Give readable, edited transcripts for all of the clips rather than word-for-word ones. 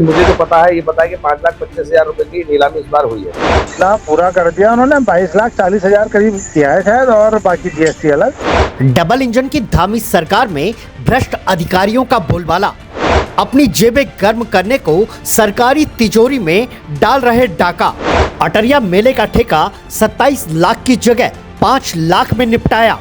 मुझे जो पता है, ये पता है कि 5,25,000 रुपए की नीलामी इस बार हुई है। ना पूरा कर दिया उन्होंने, 22,40,000 करीब किया है शायद, और बाकी जीएसटी अलग। डबल इंजन की धामी सरकार में भ्रष्ट अधिकारियों का बोलबाला, अपनी जेबें गर्म करने को सरकारी तिजोरी में डाल रहे डाका। अटरिया मेले का ठेका 27 लाख की जगह 5 लाख में निपटाया।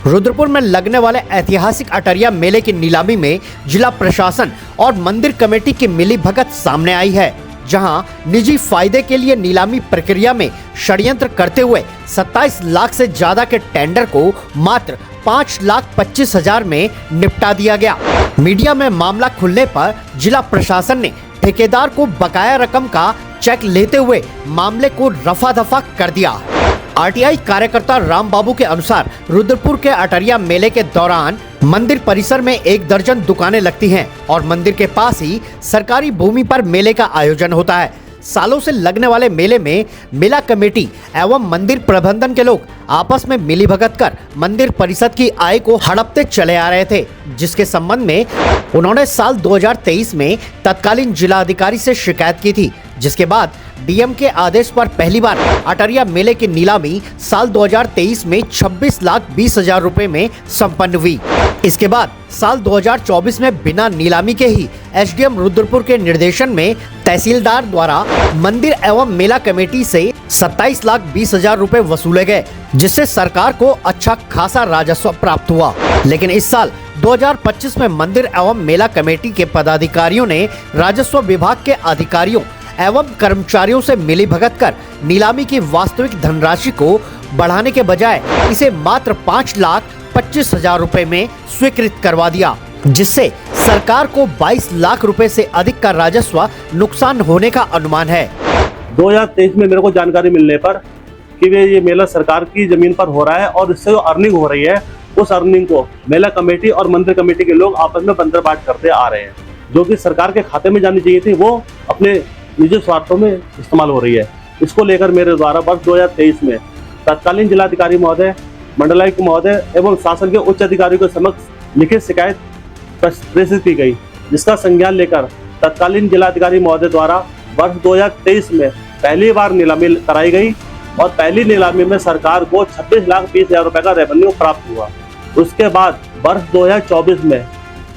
रुद्रपुर में लगने वाले ऐतिहासिक अटरिया मेले की नीलामी में जिला प्रशासन और मंदिर कमेटी की मिलीभगत सामने आई है, जहां निजी फायदे के लिए नीलामी प्रक्रिया में षड्यंत्र करते हुए 27 लाख से ज्यादा के टेंडर को मात्र 5,25,000 में निपटा दिया गया। मीडिया में मामला खुलने पर जिला प्रशासन ने ठेकेदार को बकाया रकम का चेक लेते हुए मामले को रफा दफा कर दिया। आरटीआई कार्यकर्ता राम बाबू के अनुसार रुद्रपुर के अटरिया मेले के दौरान मंदिर परिसर में 1 दर्जन दुकानें लगती हैं और मंदिर के पास ही सरकारी भूमि पर मेले का आयोजन होता है। सालों से लगने वाले मेले में मेला कमेटी एवं मंदिर प्रबंधन के लोग आपस में मिलीभगत कर मंदिर परिषद की आय को हड़पते चले आ रहे थे, जिसके संबंध में उन्होंने साल 2023 में तत्कालीन जिलाधिकारी से शिकायत की थी, जिसके बाद डीएम के आदेश पर पहली बार अटरिया मेले की नीलामी साल 2023 में 26,20,000 रुपए में संपन्न हुई। इसके बाद साल 2024 में बिना नीलामी के ही एसडीएम रुद्रपुर के निर्देशन में तहसीलदार द्वारा मंदिर एवं मेला कमेटी से 27,20,000 रुपए वसूले गए, जिससे सरकार को अच्छा खासा राजस्व प्राप्त हुआ। लेकिन इस साल 2025 में मंदिर एवं मेला कमेटी के पदाधिकारियों ने राजस्व विभाग के अधिकारियों एवं कर्मचारियों से मिलीभगत कर नीलामी की वास्तविक धनराशि को बढ़ाने के बजाय इसे मात्र 5,25,000 रुपए में स्वीकृत करवा दिया, जिससे सरकार को 22 लाख रुपए से अधिक का राजस्व नुकसान होने का अनुमान है। 2023 में मेरे को जानकारी मिलने पर कि ये मेला सरकार की जमीन पर हो रहा है और इससे जो अर्निंग हो रही है, उस अर्निंग को मेला कमेटी और मंदिर कमेटी के लोग आपस में बंदरबाट करते आ रहे हैं, जो कि सरकार के खाते में जानी चाहिए थी, वो अपने निजी स्वार्थों में इस्तेमाल हो रही है। इसको लेकर मेरे द्वारा वर्ष 2023 में तत्कालीन जिलाधिकारी महोदय, मंडलायुक्त महोदय एवं शासन के उच्च अधिकारियों के समक्ष लिखित शिकायत प्रेषित की गई, जिसका संज्ञान लेकर तत्कालीन जिलाधिकारी महोदय द्वारा वर्ष 2023 में पहली बार नीलामी कराई गई और पहली नीलामी में सरकार को 26,20,000 रुपए का रेवेन्यू प्राप्त हुआ। उसके बाद वर्ष 2024 में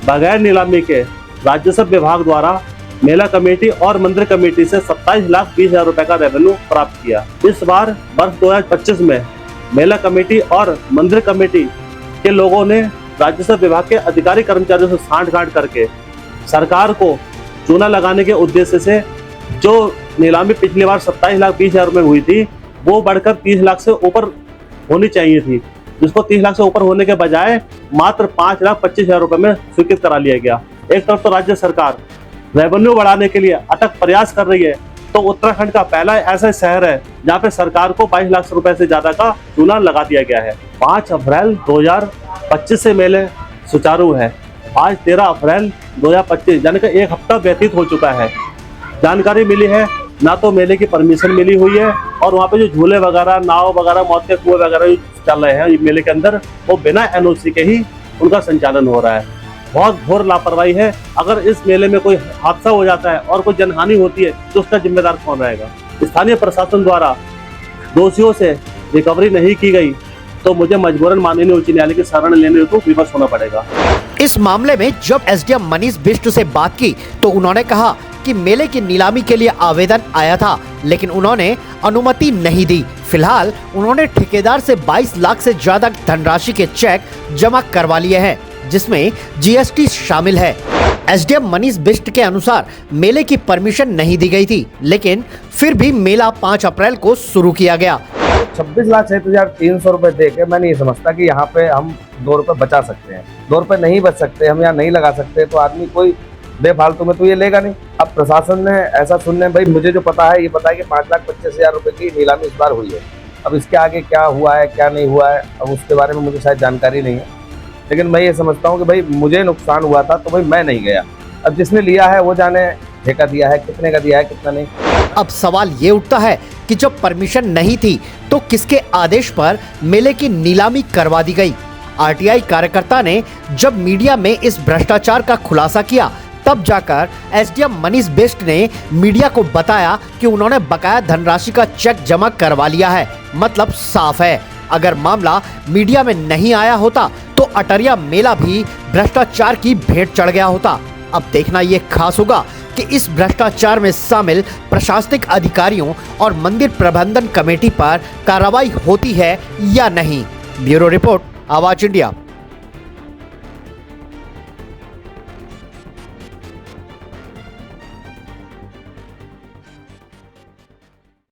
बगैर नीलामी के राजस्व विभाग द्वारा मेला कमेटी और मंदिर कमेटी से 27,20,000 रुपए का रेवेन्यू प्राप्त किया। इस बार वर्ष 2025 में मेला कमेटी और मंदिर कमेटी के लोगों ने राजस्व विभाग के अधिकारी कर्मचारियों से सांठ-गांठ करके सरकार को चूना लगाने के उद्देश्य से जो नीलामी पिछली बार 27,20,000 रुपए हुई थी, वो बढ़कर 30 लाख से ऊपर होनी चाहिए थी, जिसको 30 लाख से ऊपर होने के बजाय मात्र 5,25,000 रुपए में स्वीकृत करा लिया गया। एक तरफ तो राज्य सरकार रेवेन्यू बढ़ाने के लिए अटक प्रयास कर रही है, तो उत्तराखंड का पहला ऐसा शहर है जहाँ पे सरकार को 22 लाख रुपए से ज्यादा का चूना लगा दिया गया है। 5 अप्रैल 2025 से मेले सुचारू है। आज 13 अप्रैल 2025 यानी कि 1 हफ्ता व्यतीत हो चुका है। जानकारी मिली है ना तो मेले की परमिशन मिली हुई है, और वहाँ पे जो झूले वगैरह, नाव वगैरह, मौत के कुएं वगैरह चल रहे हैं मेले के अंदर, वो बिना एनओसी के ही उनका संचालन हो रहा है। बहुत घोर लापरवाही है। अगर इस मेले में कोई हादसा हो जाता है और कोई जनहानि होती है तो उसका जिम्मेदार कौन रहेगा? स्थानीय प्रशासन द्वारा दोषियों से रिकवरी नहीं की गई तो मुझे मजबूरन माननीय उच्च न्यायालय की शरण लेने को विवश होना पड़ेगा। इस मामले में जब एसडीएम मनीष बिष्ट से बात की तो उन्होंने कहा कि मेले की नीलामी के लिए आवेदन आया था, लेकिन उन्होंने अनुमति नहीं दी। फिलहाल उन्होंने ठेकेदार से 22 लाख से ज्यादा धनराशि के चेक जमा करवा लिए हैं, जिसमें जीएसटी शामिल है। एसडीएम मनीष बिष्ट के अनुसार मेले की परमिशन नहीं दी गई थी, लेकिन फिर भी मेला 5 अप्रैल को शुरू किया गया। 26,06,300 रुपए दे के मैं नहीं समझता कि यहाँ पे हम 2 रुपए बचा सकते हैं। 2 रुपए नहीं बच सकते, हम यहाँ नहीं लगा सकते, तो आदमी कोई बेफालतू में तो ये लेगा नहीं। अब प्रशासन ने ऐसा सुनने, भाई मुझे जो पता है, ये पता है कि 5,25,000 रुपए की नीलामी इस बार हुई है। अब इसके आगे क्या हुआ है क्या नहीं हुआ है, अब उसके बारे में मुझे शायद जानकारी नहीं है, लेकिन मैं ये समझता हूँ कि भाई मुझे नुकसान हुआ था तो भाई मैं नहीं गया। अब जिसने लिया है वो जाने ठेका दिया है, कितने का दिया है कितना नहीं। अब सवाल ये उठता है कि जब परमिशन नहीं थी तो किसके आदेश पर मेले की नीलामी करवा दी गई? आरटीआई कार्यकर्ता ने जब मीडिया में इस भ्रष्टाचार का खुलासा किया तब जाकर एसडीएम मनीष बिष्ट ने मीडिया को बताया कि उन्होंने बकाया धनराशि का चेक जमा करवा लिया है। मतलब साफ है, अगर मामला मीडिया में नहीं आया होता तो अटरिया मेला भी भ्रष्टाचार की भेंट चढ़ गया होता। अब देखना ये खास होगा कि इस भ्रष्टाचार में शामिल प्रशासनिक अधिकारियों और मंदिर प्रबंधन कमेटी पर कार्रवाई होती है या नहीं। ब्यूरो रिपोर्ट, आवाज इंडिया।